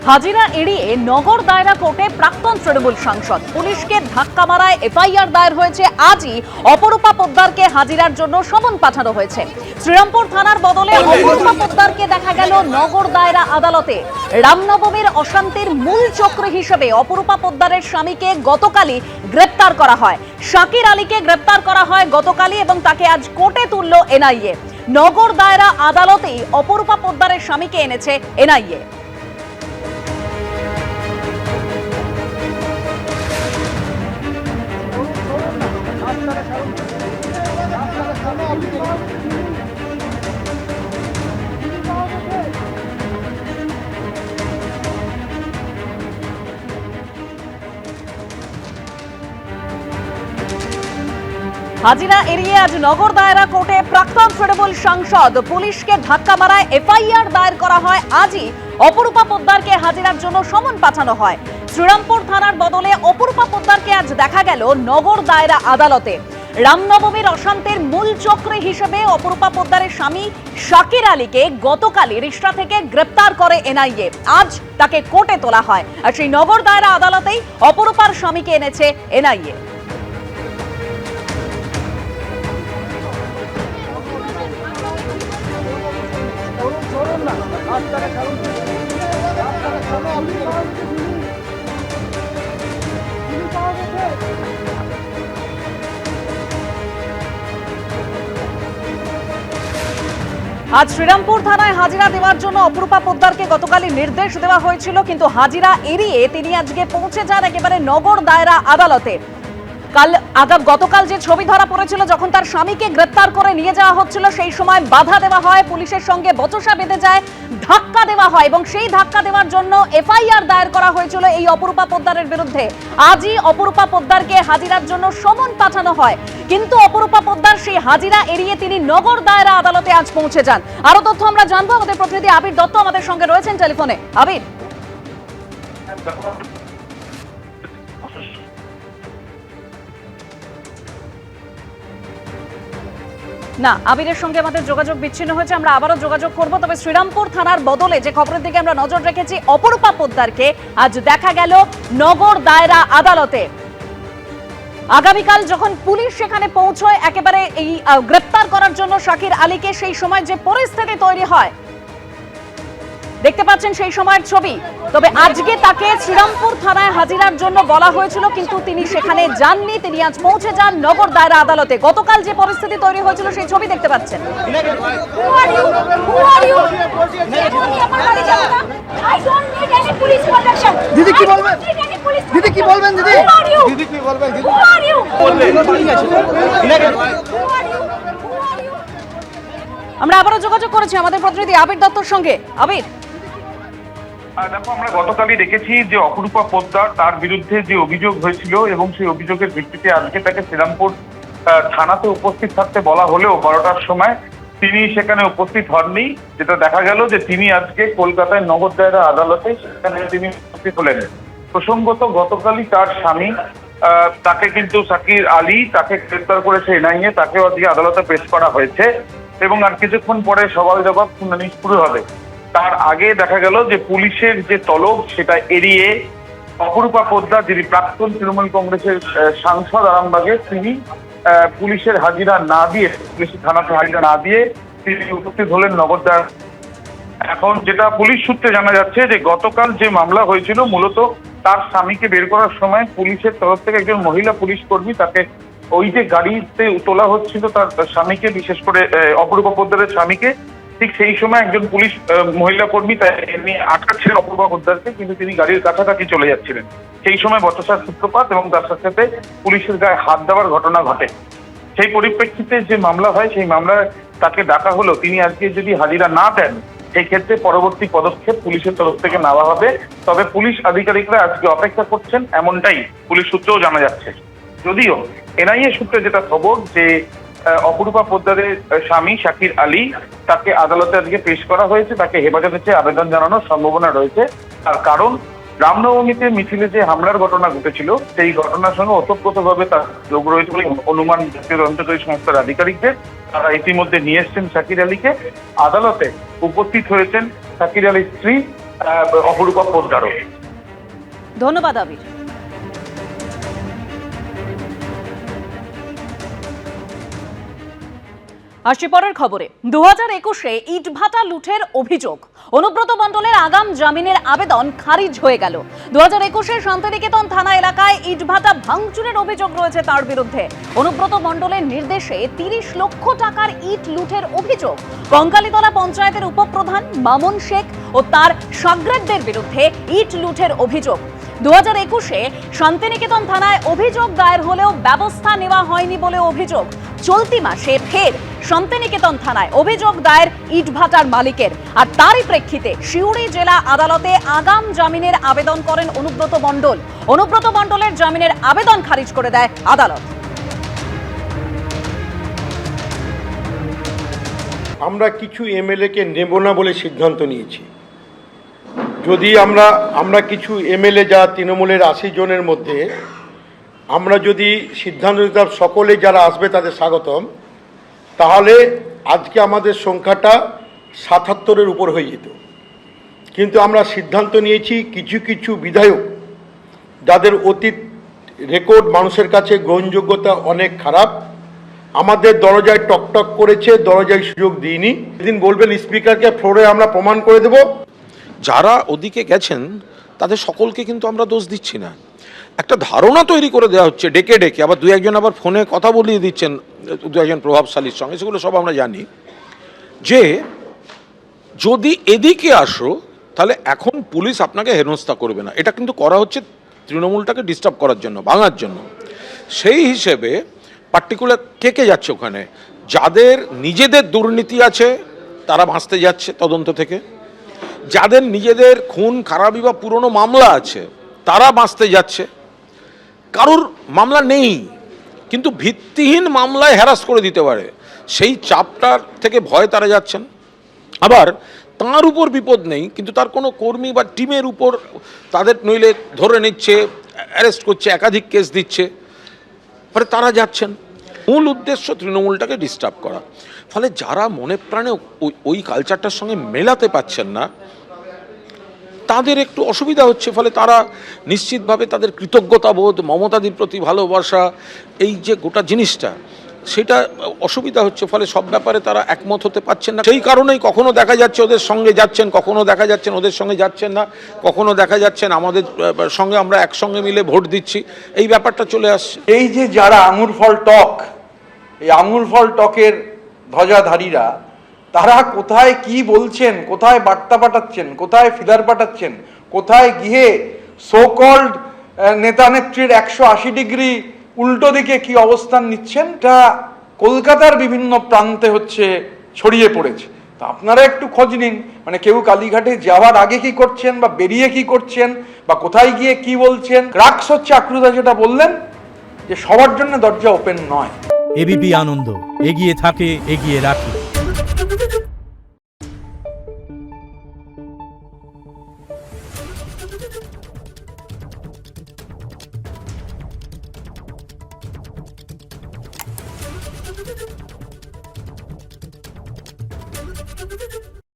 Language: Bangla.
হাজিরা এড়িয়ে নগর দায়রা কোর্টে প্রাক্তন তৃণমূল সাংসদ। পুলিশকে ধাক্কা মারায় এফআইআর দায়ের হয়েছে। আজই অপরূপা পোদ্দারকে হাজিরার জন্য সমন পাঠানো হয়েছে। শ্রীরামপুর থানার বদলে অপরূপা পোদ্দারকে দেখা গেল নগর দায়রা আদালতে। রামনবমীর অশান্তির মূল চক্র হিসেবে অপরূপা পোদ্দারের স্বামীকে গতকালই গ্রেপ্তার করা হয়। শাকির আলীকে গ্রেপ্তার করা হয় গতকালই এবং তাকে আজ কোর্টে তুলল এনআইএ। নগর দায়রা আদালতেই অপরূপা পোদ্দারের স্বামীকে এনেছে এনআইএ। হাজিরা এড়িয়ে আজ নগর দায়রা কোর্টে প্রাক্তন তৃণমূল সাংসদ। পুলিশকে ধাক্কা মারায় এফআইআর দায়ের করা হয়। আজই অপরূপা পোদ্দারকে হাজিরার জন্য সমন পাঠানো হয়। শ্রীরামপুর থানার বদলে অপরূপা পোদ্দারকে আজ দেখা গেল নগর দায়রা আদালতে। রামনবমীর অশান্তির মূল চক্র হিসেবে অপরূপা পোদ্দারের স্বামী শাকির আলীকে গতকালই রিষ্টা থেকে গ্রেপ্তার করে এনআইএ। আজ তাকে কোর্টে তোলা হয় আর সেই নগর দায়রা আদালতেই অপরূপার স্বামীকে এনেছে এনআইএ। আজ শ্রীরামপুর থানায় হাজিরা দেওয়ার জন্য অপরূপা পোদ্দারকে গতকালই নির্দেশ দেওয়া হয়েছিল, কিন্তু হাজিরা এড়িয়ে তিনি আজকে পৌঁছে যান একেবারে নগর দায়রা আদালতে। গতকাল যে ছবি ধরা পড়েছিল যখন তার স্বামীকে গ্রেপ্তার করে নিয়ে যাওয়া হচ্ছিল, সেই সময় বাধা দেওয়া হয়, পুলিশের সঙ্গে বচসা বেঁধে যায়, ধাক্কা দেওয়া হয় এবং সেই ধাক্কা দেওয়ার জন্য এফআইআর দায়ের করা হয়েছিল এই অপরূপা পোদ্দারের বিরুদ্ধে। আজই অপরূপা পোদ্দারকে হাজিরার জন্য সমন পাঠানো হয়, কিন্তু অপরূপা পোদ্দার সেই হাজিরা এড়িয়ে তিনি নগর দায়রা আদালতে আজ পৌঁছে যান। আরো তথ্য আমরা জানবো, আমাদের প্রতিনিধি আবির দত্ত আমাদের সঙ্গে রয়েছেন টেলিফোনে। আবির, না, আবিরের সঙ্গে আমাদের যোগাযোগ বিচ্ছিন্ন হয়েছে, আমরা আবারও যোগাযোগ করব। তবে শ্রীরামপুর থানার বদলে যে খবরের দিকে আমরা নজর রেখেছি, অপরূপা পোদ্দারকে আজ দেখা গেল নগর দায়রা আদালতে। আগামীকাল যখন পুলিশ সেখানে পৌঁছয় একেবারে এই গ্রেপ্তার করার জন্য শাকির আলীকে, সেই সময় যে পরিস্থিতি তৈরি হয় দেখতে পাচ্ছেন সেই সময়ের ছবি। তবে আজকে তাকে শ্রীরামপুর থানায় হাজিরার জন্য বলা হয়েছিল, কিন্তু তিনি সেখানে যাননি। তিনি আজ পৌঁছে যান নগর দায়রা আদালতে। গতকাল যে পরিস্থিতি তৈরি হয়েছিল সেই ছবি দেখতে পাচ্ছেন। দিদি কি বলবেন? দিদি কি বলবেন? দিদি কি বলবেন? আমরা আবারও যোগাযোগ করেছি আমাদের প্রতিনিধি আবির দত্তর সঙ্গে। আবির, দেখো, আমরা গতকালই দেখেছি যে অপরূপা পোদ্দার, তার বিরুদ্ধে যে অভিযোগ হয়েছিল এবং সেই অভিযোগের ভিত্তিতে আজকে তাকে শ্রীরামপুর থানাতে উপস্থিত থাকতে বলা হলেও 12টার সময় তিনি সেখানে উপস্থিত হননি। যেটা দেখা গেল যে তিনি আজকে কলকাতায় নগর দায়রা আদালতে সেখানে তিনি উপস্থিত হলেন। প্রসঙ্গত গতকালই তার স্বামী তাকে কিন্তু শাকির আলী তাকে গ্রেপ্তার করেছে এনআইএ, তাকেও আজকে আদালতে পেশ করা হয়েছে এবং আর কিছুক্ষণ পরে সওয়াল জবাব শুনানি শুরু হবে। তার আগে দেখা গেল যে পুলিশের যে তলব সেটা এড়িয়ে অপরূপা পোদ্দার, যিনি প্রাক্তন তৃণমূল কংগ্রেসের সাংসদ আরামবাগে, তিনি পুলিশের হাজিরা না দিয়ে, পুলিশের থানাতে হাজিরা না দিয়ে তিনি উপস্থিত হলেন নগর দায়রা। এখন যেটা পুলিশ সূত্রে জানা যাচ্ছে যে গতকাল যে মামলা হয়েছিল, মূলত তার স্বামীকে বের করার সময় পুলিশের তরফ থেকে একজন মহিলা পুলিশ কর্মী তাকে ওই যে গাড়িতে তোলা হচ্ছিল তার স্বামীকে, বিশেষ করে অপরূপা পোদ্দারের স্বামীকে, ঠিক সেই সময় একজন পুলিশ মহিলা কর্মী এমনি আটকাচ্ছিলেন অপরূপা পোদ্দারকে, কিন্তু তিনি গাড়ির কাছাকাছি চলে যাচ্ছিলেন। সেই সময় বচসার সূত্রপাত এবং তার সাথে পুলিশের গায়ে হাত দেওয়ার ঘটনা ঘটে। সেই পরিপ্রেক্ষিতে যে মামলা হয়, সেই মামলায় তাকে ডাকা হলো। তিনি আজকে যদি হাজিরা না দেন, সেই ক্ষেত্রে পরবর্তী পদক্ষেপ পুলিশের তরফ থেকে নেওয়া হবে। তবে পুলিশ আধিকারিকরা আজকে অপেক্ষা করছেন, এমনটাই পুলিশ সূত্রেও জানা যাচ্ছে। যদিও এনআইএ সূত্রে যেটা খবর যে অপরূপা পোদ্দারের স্বামী শাকির আলী তাকে আদালতে আজকে পেশ করা হয়েছে, তাকে হেফাজতে চেয়ে আবেদন জানানোর সম্ভাবনা রয়েছে। তার কারণ রামনবমীতে মিছিলে যে হামলার ঘটনা ঘটেছিল, সেই ঘটনার সঙ্গে ওতপ্রোতভাবে তার যোগ রয়েছে বলে অনুমান জাতীয় তদন্তকারী সংস্থার আধিকারিকদের। তারা ইতিমধ্যে নিয়ে এসছেন শাকির আলীকে। আদালতে উপস্থিত হয়েছেন শাকির আলীর স্ত্রী অপরূপা পোদ্দারও। ধন্যবাদ আবির। আসছি পরের খবরে। 2021-এ ইটভাটা লুঠের অভিযোগ, অনুব্রত মণ্ডলের আগাম জামিনের আবেদন খারিজ হয়ে গেল। 2021-এ শান্তিনিকেতন থানা এলাকায় ইটভাটা ভাঙচুরের অভিযোগ রয়েছে তার বিরুদ্ধে। অনুব্রত মণ্ডলের নির্দেশে 30 লক্ষ টাকার ইট লুঠের অভিযোগ। কঙ্কালীতলা পঞ্চায়েতের উপপ্রধান মামুন শেখ ও তার সাগরেদদের বিরুদ্ধে ইট লুঠের অভিযোগ। 2021-এ শান্তিনিকেতন থানায় অভিযোগ দায়ের হলেও ব্যবস্থা নেওয়া হয়নি বলে অভিযোগ। চলতি মাসে ফের শান্তিনিকেতন থানায় অভিযোগ দায়ের ইটভাটার মালিকের, আর তারই প্রেক্ষিতে সিউড়ি জেলা আদালতে আগাম জামিনের আবেদন করেন অনুব্রত মণ্ডল। অনুব্রত মণ্ডলের জামিনের আবেদন খারিজ করে দেয় আদালত। আমরা কিছু এমএলএকে নেব না বলে সিদ্ধান্ত নিয়েছি। যদি আমরা কিছু এমএলএ যা তৃণমূলের 80 জনের মধ্যে আমরা যদি সিদ্ধান্ত নিতাম সকলে যারা আসবে তাদের স্বাগতম, তাহলে আজকে আমাদের সংখ্যাটা 77-এর উপর হয়ে যেত। কিন্তু আমরা সিদ্ধান্ত নিয়েছি কিছু কিছু বিধায়ক যাদের অতীত রেকর্ড মানুষের কাছে গ্রহণযোগ্যতা অনেক খারাপ, আমাদের দরজায় টকটক করেছে, দরজায় সুযোগ দিইনি। এদিন বলবেন স্পিকারকে ফ্লোরে আমরা প্রমাণ করে দেব। যারা ওদিকে গেছেন তাদের সকলকে কিন্তু আমরা দোষ দিচ্ছি না। একটা ধারণা তৈরি করে দেওয়া হচ্ছে ডেকে ডেকে, আবার দু একজন আবার ফোনে কথা বলিয়ে দিচ্ছেন দু একজন প্রভাবশালীর সঙ্গে, সেগুলো সব আমরা জানি, যে যদি এদিকে আসো তাহলে এখন পুলিশ আপনাকে হেনস্থা করবে না। এটা কিন্তু করা হচ্ছে তৃণমূলটাকে ডিস্টার্ব করার জন্য, ভাঙার জন্য। সেই হিসেবে পার্টিকুলার কে যাচ্ছে ওখানে, যাদের নিজেদের দুর্নীতি আছে তারা বাঁচতে যাচ্ছে তদন্ত থেকে, যাদের নিজেদের খুন খারাপি বা পুরনো মামলা আছে তারা বাঁচতে যাচ্ছে, কারোর মামলা নেই কিন্তু ভিত্তিহীন মামলায় হ্যারাস করে দিতে পারে সেই চাপটার থেকে ভয় তারা যাচ্ছেন। আবার তার উপর বিপদ নেই কিন্তু তার কোনো কর্মী বা টিমের উপর তাদের নইলে ধরে নিচ্ছে, অ্যারেস্ট করছে, একাধিক কেস দিচ্ছে, ফলে তারা যাচ্ছেন। মূল উদ্দেশ্য তৃণমূলটাকে ডিস্টার্ব করা। ফলে যারা মনে প্রাণে ওই কালচারটার সঙ্গে মেলাতে পারছেন না তাদের একটু অসুবিধা হচ্ছে। ফলে তারা নিশ্চিতভাবে তাদের কৃতজ্ঞতাবোধ, মমতাদির প্রতি ভালোবাসা, এই যে গোটা জিনিসটা, সেটা অসুবিধা হচ্ছে। ফলে সব ব্যাপারে তারা একমত হতে পারছেন না। সেই কারণেই কখনো দেখা যাচ্ছে ওদের সঙ্গে যাচ্ছেন, কখনো দেখা যাচ্ছেন ওদের সঙ্গে যাচ্ছেন না, কখনো দেখা যাচ্ছেন আমাদের সঙ্গে আমরা একসঙ্গে মিলে ভোট দিচ্ছি, এই ব্যাপারটা চলে আসছে। এই যে যারা আঙুর ফল টক, এই আঙুর ফল টকের ধ্বজাধারীরা, তারা কোথায় কি বলছেন, কোথায় বার্তা পাঠাচ্ছেন, কোথায় ফিলার পাঠাচ্ছেন, কোথায় গিয়ে সো কল্ড নেতা নেত্রীর 180 ডিগ্রি উল্টো দিকে কি অবস্থান নিচ্ছেন, এটা কলকাতার বিভিন্ন প্রান্তে হচ্ছে ছড়িয়ে পড়েছে। তা আপনারা একটু খোঁজ নিন, মানে কেউ কালীঘাটে যাওয়ার আগে কি করছেন বা বেরিয়ে কি করছেন বা কোথায় গিয়ে কি বলছেন। ক্রাক্স হচ্ছে আক্রুদা যেটা বললেন, যে সবার জন্য দরজা ওপেন নয়। এবিপি আনন্দ, এগিয়ে থাকে, এগিয়ে রাখে। Thank you.